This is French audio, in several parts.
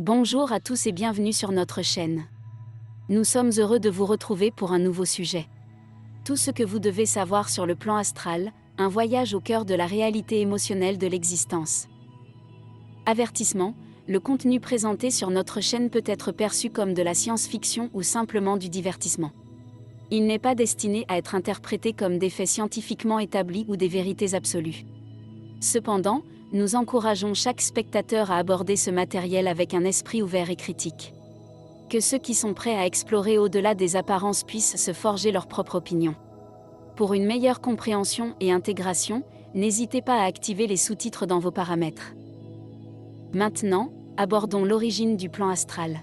Bonjour à tous et bienvenue sur notre chaîne. Nous sommes heureux de vous retrouver pour un nouveau sujet. Tout ce que vous devez savoir sur le plan astral, un voyage au cœur de la réalité émotionnelle de l'existence. Avertissement, le contenu présenté sur notre chaîne peut être perçu comme de la science-fiction ou simplement du divertissement. Il n'est pas destiné à être interprété comme des faits scientifiquement établis ou des vérités absolues. Cependant, nous encourageons chaque spectateur à aborder ce matériel avec un esprit ouvert et critique. Que ceux qui sont prêts à explorer au-delà des apparences puissent se forger leur propre opinion. Pour une meilleure compréhension et intégration, n'hésitez pas à activer les sous-titres dans vos paramètres. Maintenant, abordons l'origine du plan astral.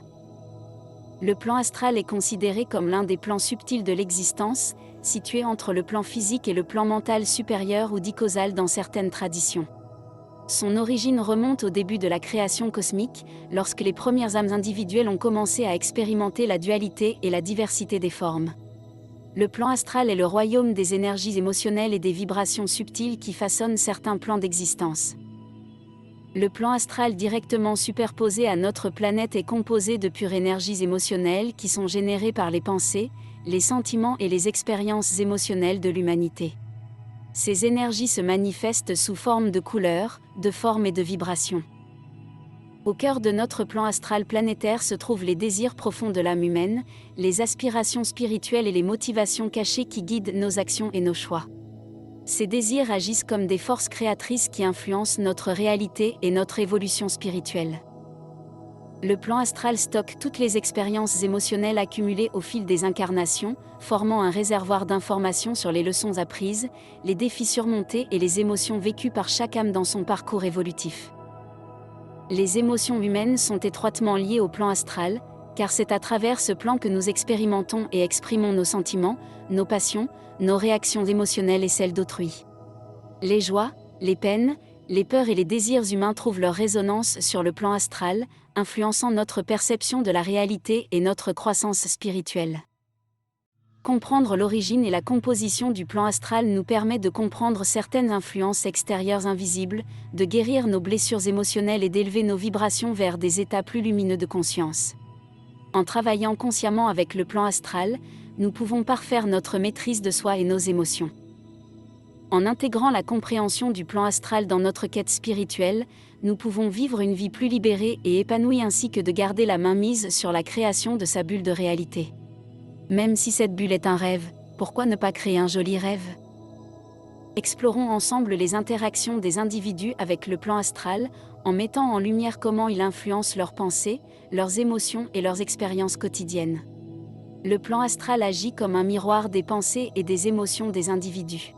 Le plan astral est considéré comme l'un des plans subtils de l'existence, situé entre le plan physique et le plan mental supérieur ou dit causal dans certaines traditions. Son origine remonte au début de la création cosmique, lorsque les premières âmes individuelles ont commencé à expérimenter la dualité et la diversité des formes. Le plan astral est le royaume des énergies émotionnelles et des vibrations subtiles qui façonnent certains plans d'existence. Le plan astral directement superposé à notre planète est composé de pures énergies émotionnelles qui sont générées par les pensées, les sentiments et les expériences émotionnelles de l'humanité. Ces énergies se manifestent sous forme de couleurs, de formes et de vibrations. Au cœur de notre plan astral planétaire se trouvent les désirs profonds de l'âme humaine, les aspirations spirituelles et les motivations cachées qui guident nos actions et nos choix. Ces désirs agissent comme des forces créatrices qui influencent notre réalité et notre évolution spirituelle. Le plan astral stocke toutes les expériences émotionnelles accumulées au fil des incarnations, formant un réservoir d'informations sur les leçons apprises, les défis surmontés et les émotions vécues par chaque âme dans son parcours évolutif. Les émotions humaines sont étroitement liées au plan astral, car c'est à travers ce plan que nous expérimentons et exprimons nos sentiments, nos passions, nos réactions émotionnelles et celles d'autrui. Les joies, les peines, les peurs et les désirs humains trouvent leur résonance sur le plan astral, influençant notre perception de la réalité et notre croissance spirituelle. Comprendre l'origine et la composition du plan astral nous permet de comprendre certaines influences extérieures invisibles, de guérir nos blessures émotionnelles et d'élever nos vibrations vers des états plus lumineux de conscience. En travaillant consciemment avec le plan astral, nous pouvons parfaire notre maîtrise de soi et nos émotions. En intégrant la compréhension du plan astral dans notre quête spirituelle, nous pouvons vivre une vie plus libérée et épanouie ainsi que de garder la main mise sur la création de sa bulle de réalité. Même si cette bulle est un rêve, pourquoi ne pas créer un joli rêve ? Explorons ensemble les interactions des individus avec le plan astral, en mettant en lumière comment il influence leurs pensées, leurs émotions et leurs expériences quotidiennes. Le plan astral agit comme un miroir des pensées et des émotions des individus.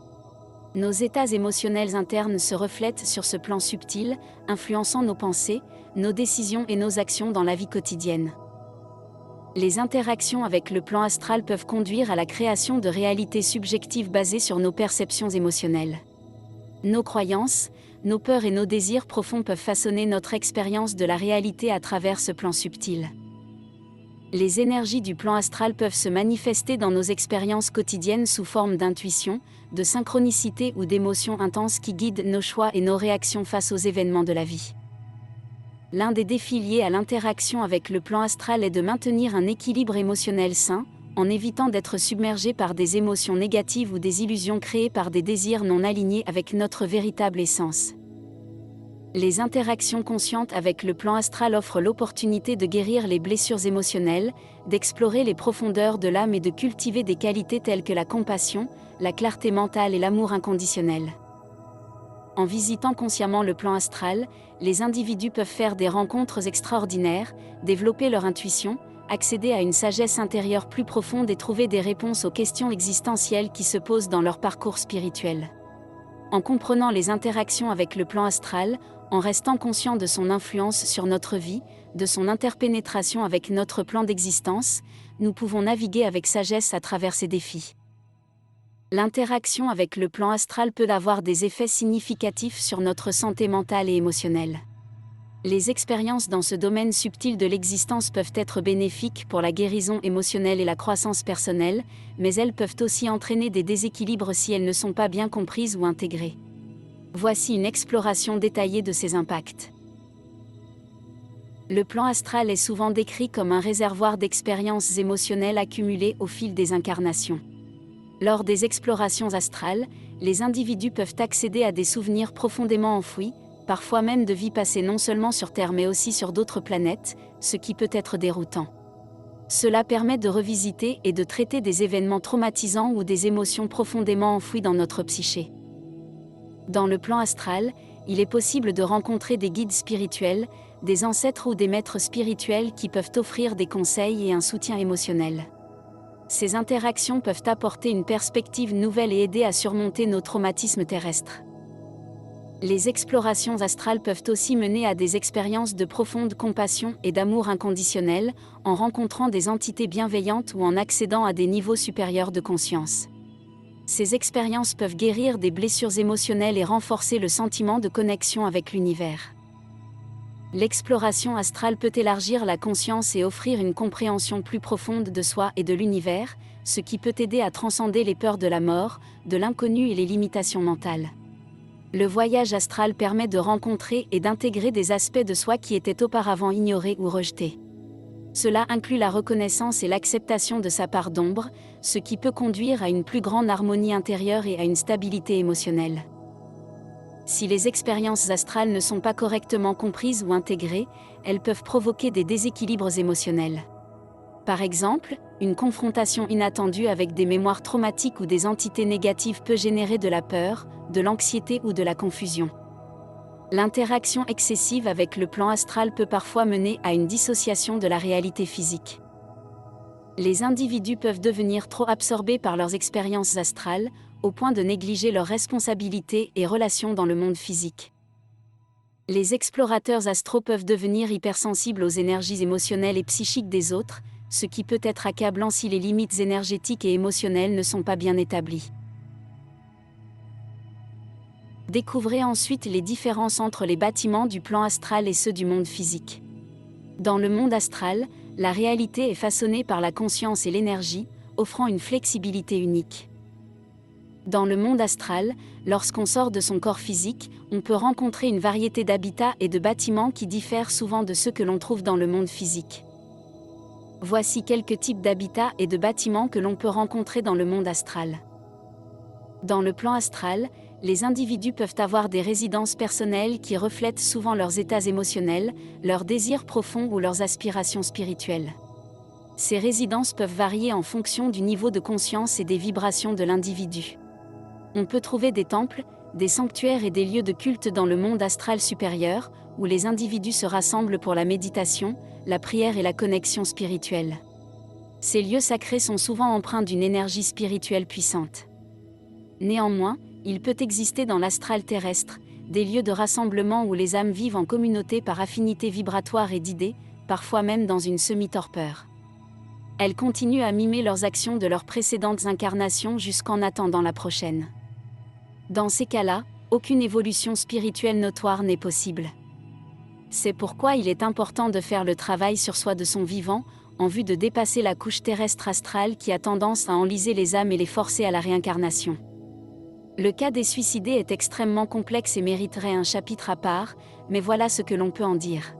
Nos états émotionnels internes se reflètent sur ce plan subtil, influençant nos pensées, nos décisions et nos actions dans la vie quotidienne. Les interactions avec le plan astral peuvent conduire à la création de réalités subjectives basées sur nos perceptions émotionnelles. Nos croyances, nos peurs et nos désirs profonds peuvent façonner notre expérience de la réalité à travers ce plan subtil. Les énergies du plan astral peuvent se manifester dans nos expériences quotidiennes sous forme d'intuition, de synchronicité ou d'émotions intenses qui guident nos choix et nos réactions face aux événements de la vie. L'un des défis liés à l'interaction avec le plan astral est de maintenir un équilibre émotionnel sain, en évitant d'être submergé par des émotions négatives ou des illusions créées par des désirs non alignés avec notre véritable essence. Les interactions conscientes avec le plan astral offrent l'opportunité de guérir les blessures émotionnelles, d'explorer les profondeurs de l'âme et de cultiver des qualités telles que la compassion, la clarté mentale et l'amour inconditionnel. En visitant consciemment le plan astral, les individus peuvent faire des rencontres extraordinaires, développer leur intuition, accéder à une sagesse intérieure plus profonde et trouver des réponses aux questions existentielles qui se posent dans leur parcours spirituel. En comprenant les interactions avec le plan astral, en restant conscient de son influence sur notre vie, de son interpénétration avec notre plan d'existence, nous pouvons naviguer avec sagesse à travers ces défis. L'interaction avec le plan astral peut avoir des effets significatifs sur notre santé mentale et émotionnelle. Les expériences dans ce domaine subtil de l'existence peuvent être bénéfiques pour la guérison émotionnelle et la croissance personnelle, mais elles peuvent aussi entraîner des déséquilibres si elles ne sont pas bien comprises ou intégrées. Voici une exploration détaillée de ces impacts. Le plan astral est souvent décrit comme un réservoir d'expériences émotionnelles accumulées au fil des incarnations. Lors des explorations astrales, les individus peuvent accéder à des souvenirs profondément enfouis, parfois même de vies passées non seulement sur Terre mais aussi sur d'autres planètes, ce qui peut être déroutant. Cela permet de revisiter et de traiter des événements traumatisants ou des émotions profondément enfouies dans notre psyché. Dans le plan astral, il est possible de rencontrer des guides spirituels, des ancêtres ou des maîtres spirituels qui peuvent offrir des conseils et un soutien émotionnel. Ces interactions peuvent apporter une perspective nouvelle et aider à surmonter nos traumatismes terrestres. Les explorations astrales peuvent aussi mener à des expériences de profonde compassion et d'amour inconditionnel, en rencontrant des entités bienveillantes ou en accédant à des niveaux supérieurs de conscience. Ces expériences peuvent guérir des blessures émotionnelles et renforcer le sentiment de connexion avec l'univers. L'exploration astrale peut élargir la conscience et offrir une compréhension plus profonde de soi et de l'univers, ce qui peut aider à transcender les peurs de la mort, de l'inconnu et les limitations mentales. Le voyage astral permet de rencontrer et d'intégrer des aspects de soi qui étaient auparavant ignorés ou rejetés. Cela inclut la reconnaissance et l'acceptation de sa part d'ombre, ce qui peut conduire à une plus grande harmonie intérieure et à une stabilité émotionnelle. Si les expériences astrales ne sont pas correctement comprises ou intégrées, elles peuvent provoquer des déséquilibres émotionnels. Par exemple, une confrontation inattendue avec des mémoires traumatiques ou des entités négatives peut générer de la peur, de l'anxiété ou de la confusion. L'interaction excessive avec le plan astral peut parfois mener à une dissociation de la réalité physique. Les individus peuvent devenir trop absorbés par leurs expériences astrales, au point de négliger leurs responsabilités et relations dans le monde physique. Les explorateurs astraux peuvent devenir hypersensibles aux énergies émotionnelles et psychiques des autres, ce qui peut être accablant si les limites énergétiques et émotionnelles ne sont pas bien établies. Découvrez ensuite les différences entre les bâtiments du plan astral et ceux du monde physique. Dans le monde astral, la réalité est façonnée par la conscience et l'énergie, offrant une flexibilité unique. Dans le monde astral, lorsqu'on sort de son corps physique, on peut rencontrer une variété d'habitats et de bâtiments qui diffèrent souvent de ceux que l'on trouve dans le monde physique. Voici quelques types d'habitats et de bâtiments que l'on peut rencontrer dans le monde astral. Dans le plan astral, les individus peuvent avoir des résidences personnelles qui reflètent souvent leurs états émotionnels, leurs désirs profonds ou leurs aspirations spirituelles. Ces résidences peuvent varier en fonction du niveau de conscience et des vibrations de l'individu. On peut trouver des temples, des sanctuaires et des lieux de culte dans le monde astral supérieur, où les individus se rassemblent pour la méditation, la prière et la connexion spirituelle. Ces lieux sacrés sont souvent empreints d'une énergie spirituelle puissante. Néanmoins, il peut exister dans l'astral terrestre, des lieux de rassemblement où les âmes vivent en communauté par affinité vibratoire et d'idées, parfois même dans une semi-torpeur. Elles continuent à mimer leurs actions de leurs précédentes incarnations jusqu'en attendant la prochaine. Dans ces cas-là, aucune évolution spirituelle notoire n'est possible. C'est pourquoi il est important de faire le travail sur soi de son vivant, en vue de dépasser la couche terrestre astrale qui a tendance à enliser les âmes et les forcer à la réincarnation. Le cas des suicidés est extrêmement complexe et mériterait un chapitre à part, mais voilà ce que l'on peut en dire.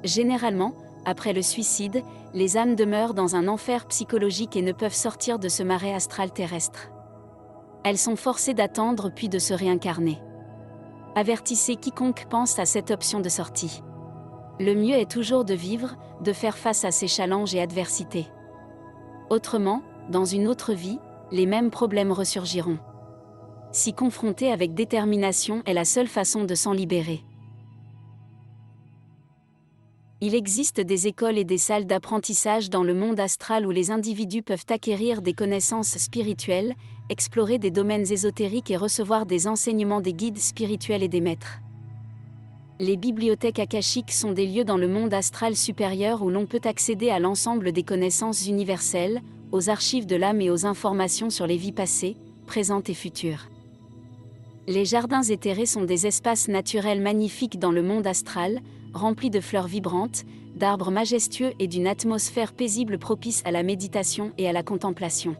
Généralement, après le suicide, les âmes demeurent dans un enfer psychologique et ne peuvent sortir de ce marais astral terrestre. Elles sont forcées d'attendre puis de se réincarner. Avertissez quiconque pense à cette option de sortie. Le mieux est toujours de vivre, de faire face à ces challenges et adversités. Autrement, dans une autre vie, les mêmes problèmes ressurgiront. S'y confronter avec détermination est la seule façon de s'en libérer. Il existe des écoles et des salles d'apprentissage dans le monde astral où les individus peuvent acquérir des connaissances spirituelles, explorer des domaines ésotériques et recevoir des enseignements des guides spirituels et des maîtres. Les bibliothèques akashiques sont des lieux dans le monde astral supérieur où l'on peut accéder à l'ensemble des connaissances universelles, aux archives de l'âme et aux informations sur les vies passées, présentes et futures. Les jardins éthérés sont des espaces naturels magnifiques dans le monde astral, remplis de fleurs vibrantes, d'arbres majestueux et d'une atmosphère paisible propice à la méditation et à la contemplation.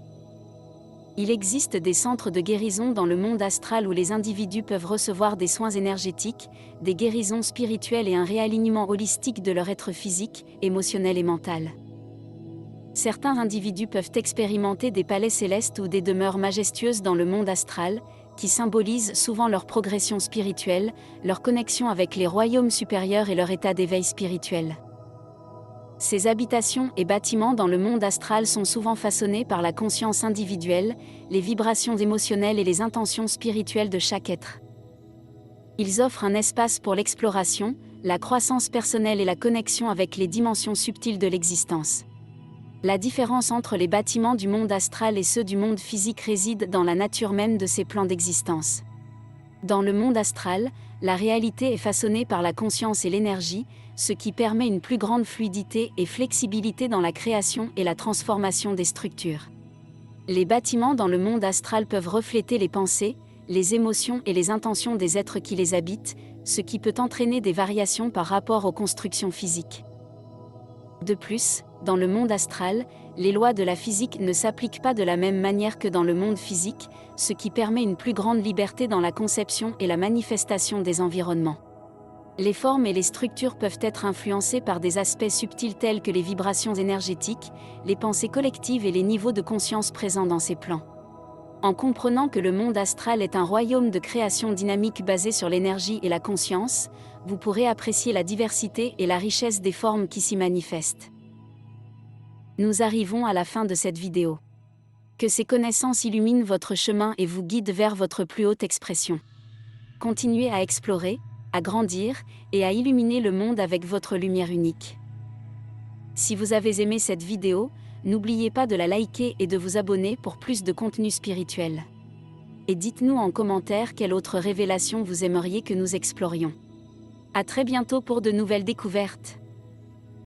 Il existe des centres de guérison dans le monde astral où les individus peuvent recevoir des soins énergétiques, des guérisons spirituelles et un réalignement holistique de leur être physique, émotionnel et mental. Certains individus peuvent expérimenter des palais célestes ou des demeures majestueuses dans le monde astral, qui symbolisent souvent leur progression spirituelle, leur connexion avec les royaumes supérieurs et leur état d'éveil spirituel. Ces habitations et bâtiments dans le monde astral sont souvent façonnés par la conscience individuelle, les vibrations émotionnelles et les intentions spirituelles de chaque être. Ils offrent un espace pour l'exploration, la croissance personnelle et la connexion avec les dimensions subtiles de l'existence. La différence entre les bâtiments du monde astral et ceux du monde physique réside dans la nature même de ces plans d'existence. Dans le monde astral, la réalité est façonnée par la conscience et l'énergie, ce qui permet une plus grande fluidité et flexibilité dans la création et la transformation des structures. Les bâtiments dans le monde astral peuvent refléter les pensées, les émotions et les intentions des êtres qui les habitent, ce qui peut entraîner des variations par rapport aux constructions physiques. De plus, dans le monde astral, les lois de la physique ne s'appliquent pas de la même manière que dans le monde physique, ce qui permet une plus grande liberté dans la conception et la manifestation des environnements. Les formes et les structures peuvent être influencées par des aspects subtils tels que les vibrations énergétiques, les pensées collectives et les niveaux de conscience présents dans ces plans. En comprenant que le monde astral est un royaume de création dynamique basé sur l'énergie et la conscience, vous pourrez apprécier la diversité et la richesse des formes qui s'y manifestent. Nous arrivons à la fin de cette vidéo. Que ces connaissances illuminent votre chemin et vous guident vers votre plus haute expression. Continuez à explorer, à grandir et à illuminer le monde avec votre lumière unique. Si vous avez aimé cette vidéo, n'oubliez pas de la liker et de vous abonner pour plus de contenu spirituel. Et dites-nous en commentaire quelle autre révélation vous aimeriez que nous explorions. À très bientôt pour de nouvelles découvertes.